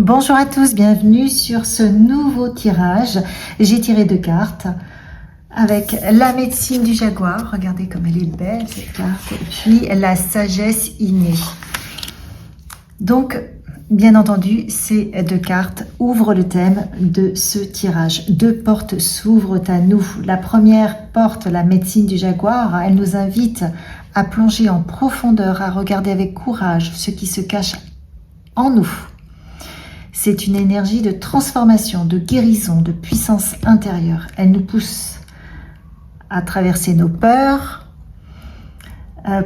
Bonjour à tous, bienvenue sur ce nouveau tirage. J'ai tiré 2 cartes avec la médecine du jaguar. Regardez comme elle est belle cette carte. Et puis la sagesse innée. Donc, bien entendu, ces 2 cartes ouvrent le thème de ce tirage. 2 portes s'ouvrent à nous. La première porte, la médecine du jaguar, elle nous invite à plonger en profondeur, à regarder avec courage ce qui se cache en nous. C'est une énergie de transformation, de guérison, de puissance intérieure. Elle nous pousse à traverser nos peurs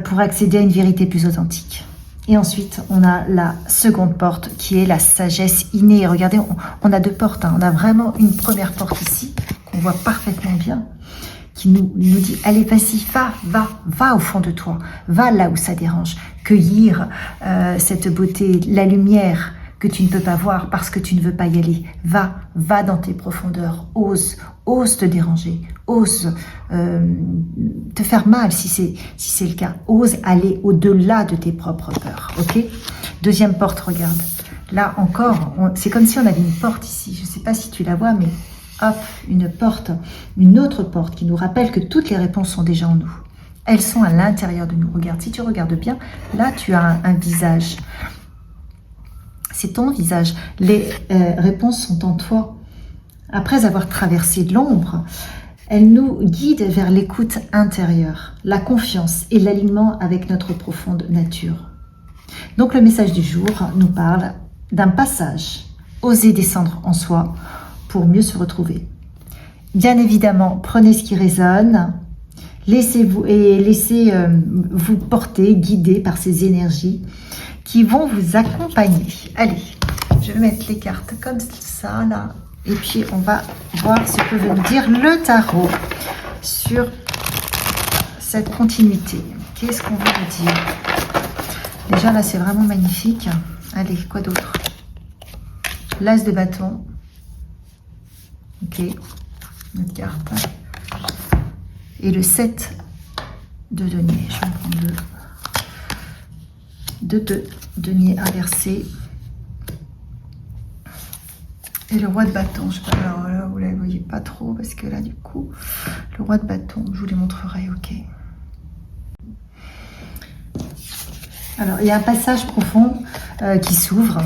pour accéder à une vérité plus authentique. Et ensuite, on a la seconde porte qui est la sagesse innée. Regardez, on a 2 portes. On a vraiment une première porte ici, qu'on voit parfaitement bien, qui nous dit, allez, vas-y, va au fond de toi. Va là où ça dérange. Cueillir cette beauté, la lumière que tu ne peux pas voir parce que tu ne veux pas y aller. Va dans tes profondeurs, ose te déranger, ose te faire mal si c'est le cas. Ose aller au-delà de tes propres peurs, ok? Deuxième porte, regarde. Là encore, c'est comme si on avait une porte ici. Je ne sais pas si tu la vois, mais hop, une autre porte qui nous rappelle que toutes les réponses sont déjà en nous. Elles sont à l'intérieur de nous. Regarde, si tu regardes bien, là tu as un visage. C'est ton visage. Les réponses sont en toi. Après avoir traversé de l'ombre, elles nous guident vers l'écoute intérieure, la confiance et l'alignement avec notre profonde nature. Donc le message du jour nous parle d'un passage. Oser descendre en soi pour mieux se retrouver. Bien évidemment, prenez ce qui résonne. Laissez-vous vous porter, guider par ces énergies qui vont vous accompagner. Allez, je vais mettre les cartes comme ça, là. Et puis, on va voir ce que veut nous dire le tarot sur cette continuité. Qu'est-ce qu'on veut nous dire? Déjà, là, c'est vraiment magnifique. Allez, quoi d'autre? L'As de bâton. Ok, notre carte. Et le 7 de denier. Je vais en prendre deux deniers inversés. Et le roi de bâton. Je sais pas, alors là, vous ne la voyez pas trop parce que là, du coup, le roi de bâton, je vous les montrerai, ok. Alors, il y a un passage profond qui s'ouvre.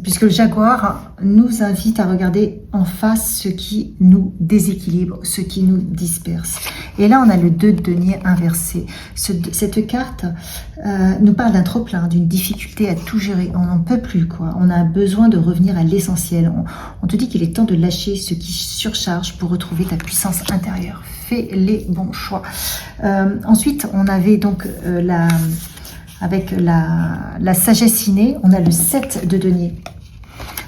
Puisque le jaguar nous invite à regarder en face ce qui nous déséquilibre, ce qui nous disperse. Et là, on a le 2 de denier inversé. Cette carte nous parle d'un trop-plein, d'une difficulté à tout gérer. On n'en peut plus, quoi. On a besoin de revenir à l'essentiel. On te dit qu'il est temps de lâcher ce qui surcharge pour retrouver ta puissance intérieure. Fais les bons choix. Ensuite, on avait donc avec la sagesse innée, on a le 7 de denier.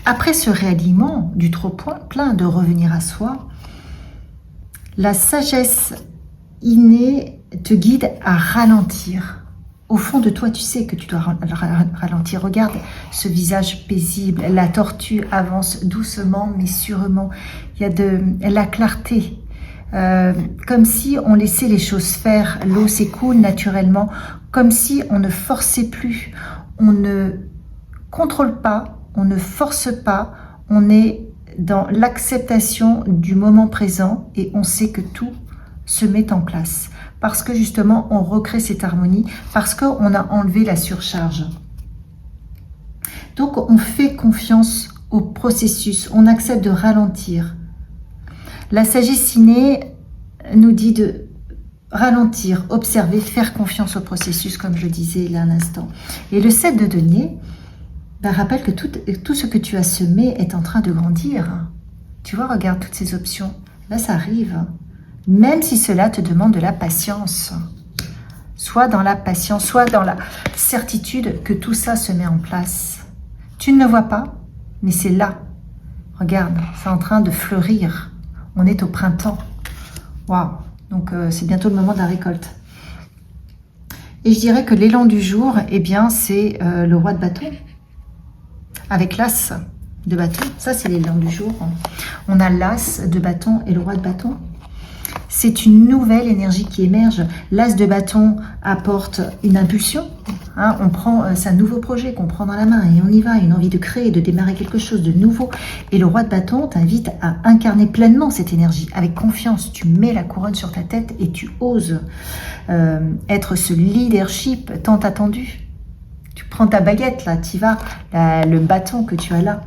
Après ce réalignement du trop-plein de revenir à soi, la sagesse innée te guide à ralentir. Au fond de toi, tu sais que tu dois ralentir. Regarde ce visage paisible. La tortue avance doucement mais sûrement. Il y a de la clarté. Comme si on laissait les choses faire. L'eau s'écoule naturellement. Comme si on ne forçait plus. On ne contrôle pas. On ne force pas. On est dans l'acceptation du moment présent et on sait que tout se met en place. Parce que justement, on recrée cette harmonie. Parce qu'on a enlevé la surcharge. Donc, on fait confiance au processus. On accepte de ralentir. La sagesse innée nous dit de ralentir, observer, faire confiance au processus, comme je le disais il y a un instant. Et le 7 de denier rappelle que tout ce que tu as semé est en train de grandir. Tu vois, regarde toutes ces options. Là, ça arrive. Même si cela te demande de la patience. Soit dans la patience, soit dans la certitude que tout ça se met en place. Tu ne le vois pas, mais c'est là. Regarde, c'est en train de fleurir. On est au printemps. Waouh! Donc, c'est bientôt le moment de la récolte. Et je dirais que l'élan du jour, eh bien, c'est le roi de bâton. Avec l'as de bâton. Ça, c'est l'élan du jour. On a l'as de bâton et le roi de bâton. C'est une nouvelle énergie qui émerge. L'as de bâton apporte une impulsion. Hein, on prend, c'est un nouveau projet qu'on prend dans la main et on y va, une envie de créer, de démarrer quelque chose de nouveau. Et le roi de bâton t'invite à incarner pleinement cette énergie, avec confiance. Tu mets la couronne sur ta tête et tu oses être ce leadership tant attendu. Tu prends ta baguette là, tu y vas, le bâton que tu as là.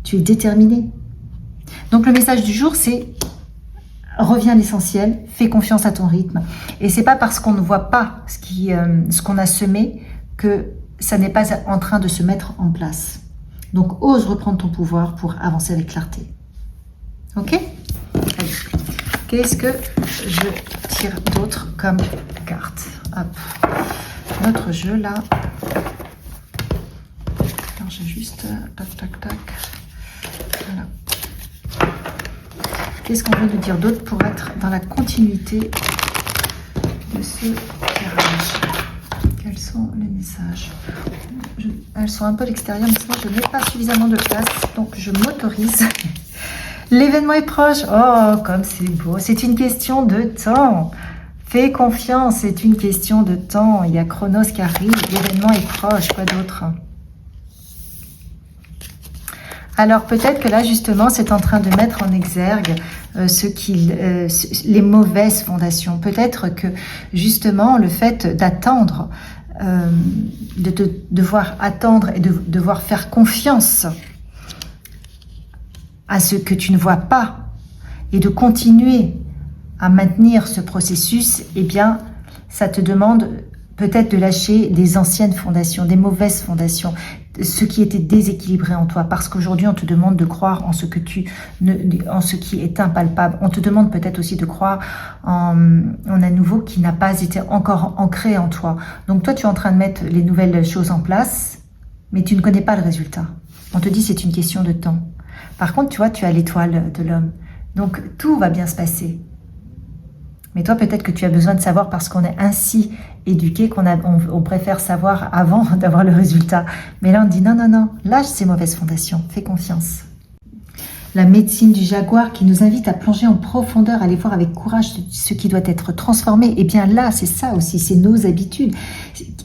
Tu es déterminé. Donc le message du jour, c'est reviens à l'essentiel, fais confiance à ton rythme. Et c'est pas parce qu'on ne voit pas ce qu'on a semé que ça n'est pas en train de se mettre en place. Donc ose reprendre ton pouvoir pour avancer avec clarté. Ok? Allez. Qu'est-ce que je tire d'autre comme carte? Hop. Notre jeu là. Alors j'ai juste tac tac tac. Voilà. Qu'est-ce qu'on veut nous dire d'autre pour être dans la continuité de ce tirage? Quels sont les messages? Elles sont un peu à l'extérieur, mais sinon je n'ai pas suffisamment de place, donc je m'autorise. L'événement est proche. Oh, comme c'est beau. C'est une question de temps. Fais confiance, c'est une question de temps. Il y a Chronos qui arrive, l'événement est proche. Quoi d'autre? Alors peut-être que là justement c'est en train de mettre en exergue les mauvaises fondations. Peut-être que justement le fait d'attendre, de devoir attendre et de devoir faire confiance à ce que tu ne vois pas et de continuer à maintenir ce processus, eh bien ça te demande peut-être de lâcher des anciennes fondations, des mauvaises fondations, ce qui était déséquilibré en toi, parce qu'aujourd'hui on te demande de croire en ce qui est impalpable. On te demande peut-être aussi de croire en un nouveau qui n'a pas été encore ancré en toi. Donc toi tu es en train de mettre les nouvelles choses en place, mais tu ne connais pas le résultat. On te dit c'est une question de temps. Par contre tu vois, tu as l'étoile de l'homme, donc tout va bien se passer. Mais toi, peut-être que tu as besoin de savoir parce qu'on est ainsi éduqué qu'on préfère savoir avant d'avoir le résultat. Mais là, on dit non, non, non, lâche ces mauvaises fondations, fais confiance. La médecine du jaguar qui nous invite à plonger en profondeur, à aller voir avec courage ce qui doit être transformé. Et bien là, c'est ça aussi, c'est nos habitudes.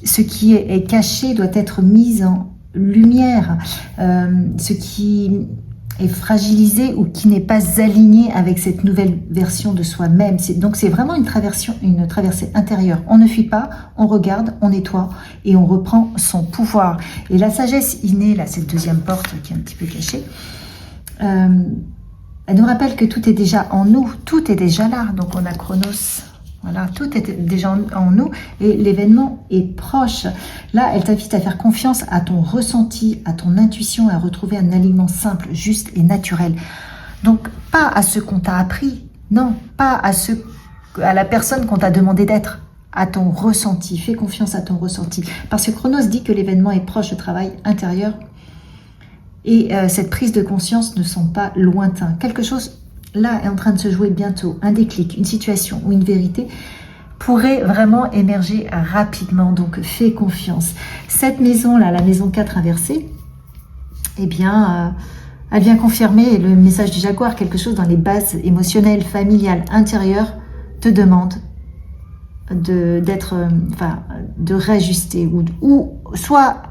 Ce qui est caché doit être mis en lumière. Ce qui est fragilisé ou qui n'est pas aligné avec cette nouvelle version de soi-même. Donc c'est vraiment une traversée intérieure. On ne fuit pas, on regarde, on nettoie et on reprend son pouvoir. Et la sagesse innée, là, cette deuxième porte qui est un petit peu cachée, elle nous rappelle que tout est déjà en nous, tout est déjà là. Donc on a Chronos. Voilà, tout est déjà en nous et l'événement est proche. Là, elle t'invite à faire confiance à ton ressenti, à ton intuition, à retrouver un alignement simple, juste et naturel. Donc, pas à ce qu'on t'a appris, non, pas à la personne qu'on t'a demandé d'être, à ton ressenti. Fais confiance à ton ressenti. Parce que Chronos dit que l'événement est proche, le travail intérieur et cette prise de conscience ne sont pas lointains. Quelque chose là est en train de se jouer bientôt, un déclic, une situation ou une vérité pourrait vraiment émerger rapidement, donc fais confiance. Cette maison-là, la maison 4 inversée, eh bien, elle vient confirmer le message du jaguar, quelque chose dans les bases émotionnelles, familiales, intérieures, te demande de réajuster, ou soit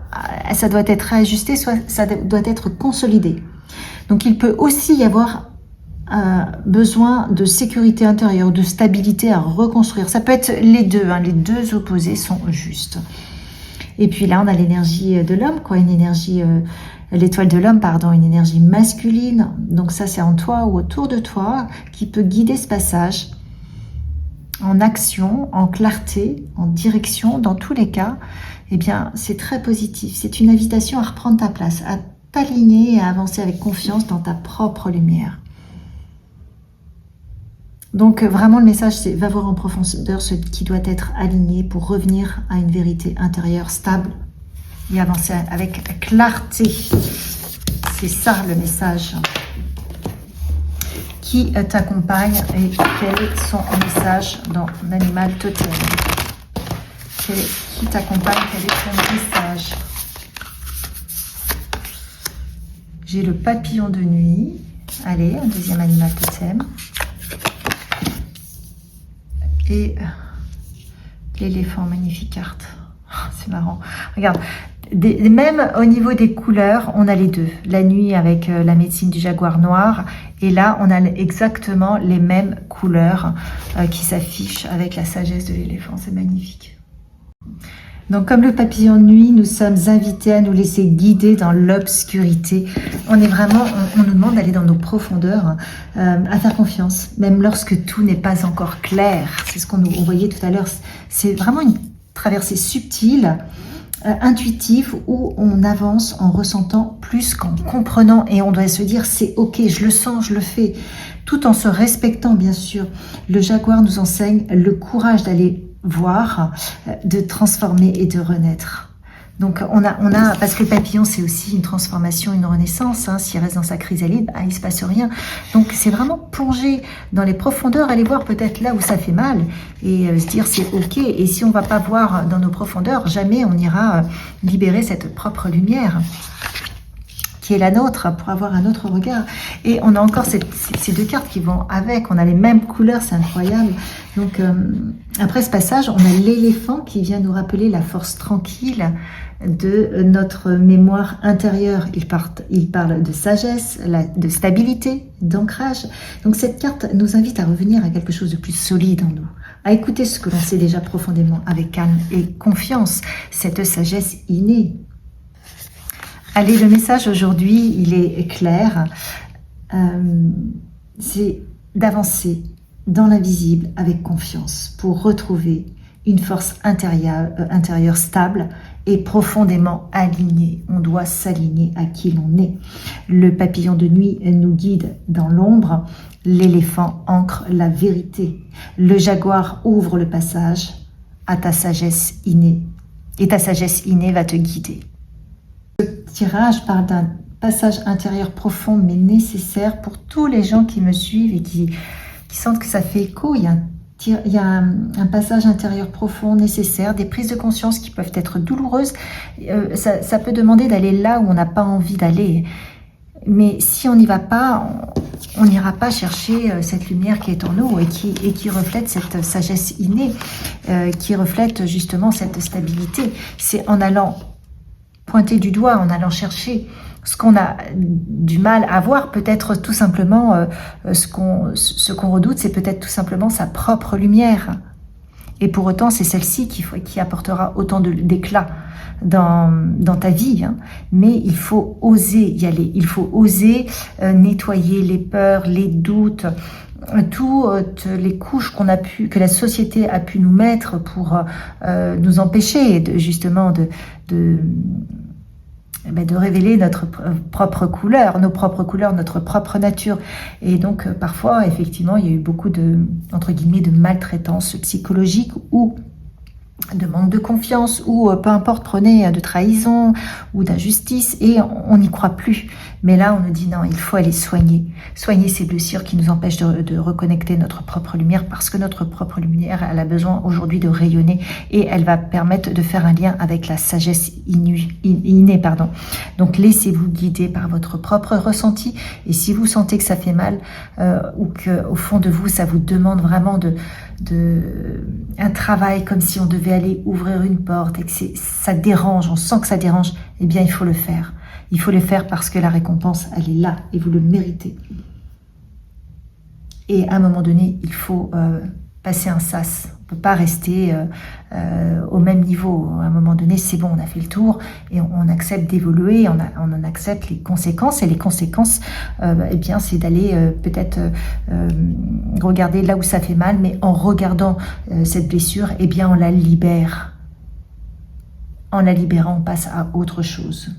ça doit être réajusté, soit ça doit être consolidé. Donc il peut aussi y avoir besoin de sécurité intérieure, de stabilité à reconstruire. Ça peut être les deux, hein, les deux opposés sont justes. Et puis là, on a l'énergie de l'homme, quoi, une énergie, l'étoile de l'homme, pardon, une énergie masculine. Donc ça, c'est en toi ou autour de toi qui peut guider ce passage en action, en clarté, en direction. Dans tous les cas, eh bien, c'est très positif. C'est une invitation à reprendre ta place, à t'aligner et à avancer avec confiance dans ta propre lumière. Donc vraiment le message c'est va voir en profondeur ce qui doit être aligné pour revenir à une vérité intérieure stable et avancer avec clarté. C'est ça le message qui t'accompagne et quel est son message dans l'animal totem. Qui t'accompagne, quel est son message? J'ai le papillon de nuit. Allez, un deuxième animal totem. Et l'éléphant, magnifique carte. C'est marrant. Regarde, même au niveau des couleurs, on a les deux. La nuit avec la médecine du jaguar noir. Et là, on a exactement les mêmes couleurs qui s'affichent avec la sagesse de l'éléphant. C'est magnifique. Donc, comme le papillon de nuit, nous sommes invités à nous laisser guider dans l'obscurité. On nous demande d'aller dans nos profondeurs, à faire confiance, même lorsque tout n'est pas encore clair. C'est ce qu'on voyait tout à l'heure. C'est vraiment une traversée subtile, intuitive, où on avance en ressentant plus qu'en comprenant. Et on doit se dire, c'est ok, je le sens, je le fais. Tout en se respectant, bien sûr. Le jaguar nous enseigne le courage d'aller voir, de transformer et de renaître. Donc parce que le papillon c'est aussi une transformation, une renaissance, hein. S'il reste dans sa chrysalide, il se passe rien. Donc c'est vraiment plonger dans les profondeurs, aller voir peut-être là où ça fait mal et se dire c'est ok. Et si on va pas voir dans nos profondeurs, jamais on ira libérer cette propre lumière qui est la nôtre, pour avoir un autre regard. Et on a encore ces deux cartes qui vont avec, on a les mêmes couleurs, c'est incroyable. Donc après ce passage, on a l'éléphant qui vient nous rappeler la force tranquille de notre mémoire intérieure. Il parle de sagesse, de stabilité, d'ancrage. Donc cette carte nous invite à revenir à quelque chose de plus solide en nous, à écouter ce que l'on sait déjà profondément avec calme et confiance, cette sagesse innée. Allez, le message aujourd'hui, il est clair. C'est d'avancer dans l'invisible avec confiance pour retrouver une force intérieure stable et profondément alignée. On doit s'aligner à qui l'on est. Le papillon de nuit nous guide dans l'ombre. L'éléphant ancre la vérité. Le jaguar ouvre le passage à ta sagesse innée. Et ta sagesse innée va te guider. Ce tirage parle d'un passage intérieur profond mais nécessaire pour tous les gens qui me suivent et qui sentent que ça fait écho. Il y a un passage intérieur profond nécessaire, des prises de conscience qui peuvent être douloureuses. Ça peut demander d'aller là où on n'a pas envie d'aller. Mais si on n'y va pas, on n'ira pas chercher cette lumière qui est en nous et qui reflète cette sagesse innée, qui reflète justement cette stabilité. C'est en allant pointer du doigt, en allant chercher ce qu'on a du mal à voir, peut-être tout simplement ce qu'on redoute, c'est peut-être tout simplement sa propre lumière. Et pour autant, c'est celle-ci qui apportera autant d'éclat dans ta vie. Hein. Mais il faut oser y aller, il faut oser nettoyer les peurs, les doutes, toutes les couches que la société a pu nous mettre pour nous empêcher justement de révéler notre propre couleur, nos propres couleurs, notre propre nature. Et donc, parfois, effectivement, il y a eu beaucoup entre guillemets, de maltraitance psychologique ou de manque de confiance ou peu importe, prenez de trahison ou d'injustice et on n'y croit plus. Mais là, on nous dit non, il faut aller soigner ces blessures qui nous empêchent de reconnecter notre propre lumière parce que notre propre lumière, elle a besoin aujourd'hui de rayonner et elle va permettre de faire un lien avec la sagesse innée. Donc, laissez-vous guider par votre propre ressenti et si vous sentez que ça fait mal ou qu'au fond de vous, ça vous demande vraiment un travail comme si on devait aller ouvrir une porte et que ça dérange, on sent que ça dérange, eh bien il faut le faire. Il faut le faire parce que la récompense, elle est là et vous le méritez. Et à un moment donné, il faut passer un sas. On ne peut pas rester au même niveau. À un moment donné, c'est bon, on a fait le tour et on accepte d'évoluer, on en accepte les conséquences. Et les conséquences, eh bien, c'est d'aller peut-être regarder là où ça fait mal, mais en regardant cette blessure, eh bien, on la libère. En la libérant, on passe à autre chose.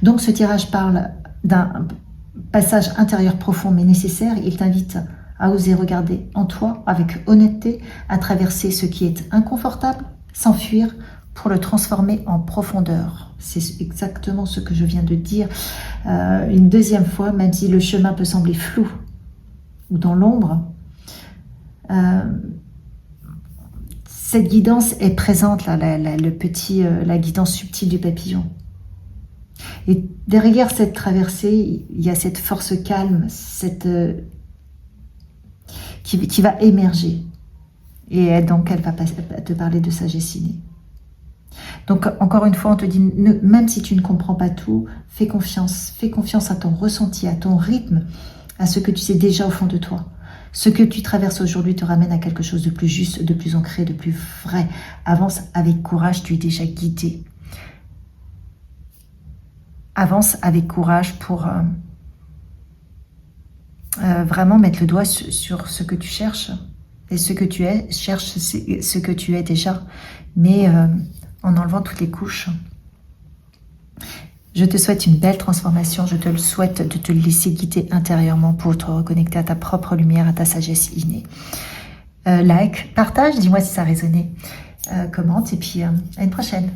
Donc, ce tirage parle d'un passage intérieur profond mais nécessaire. Il t'invite à oser regarder en toi avec honnêteté, à traverser ce qui est inconfortable, s'enfuir pour le transformer en profondeur. C'est exactement ce que je viens de dire une deuxième fois, même si le chemin peut sembler flou ou dans l'ombre. Cette guidance est présente, là, la guidance subtile du papillon. Et derrière cette traversée, il y a cette force calme, qui va émerger. Et donc, elle va te parler de sagesse innée. Donc, encore une fois, on te dit, même si tu ne comprends pas tout, fais confiance à ton ressenti, à ton rythme, à ce que tu sais déjà au fond de toi. Ce que tu traverses aujourd'hui te ramène à quelque chose de plus juste, de plus ancré, de plus vrai. Avance avec courage, tu es déjà guidé. Avance avec courage pour vraiment mettre le doigt sur ce que tu cherches. Et ce que tu es, cherche ce que tu es déjà, mais en enlevant toutes les couches. Je te souhaite une belle transformation, je te le souhaite de te laisser guider intérieurement pour te reconnecter à ta propre lumière, à ta sagesse innée. Like, partage, dis-moi si ça a résonné, commente et puis à une prochaine.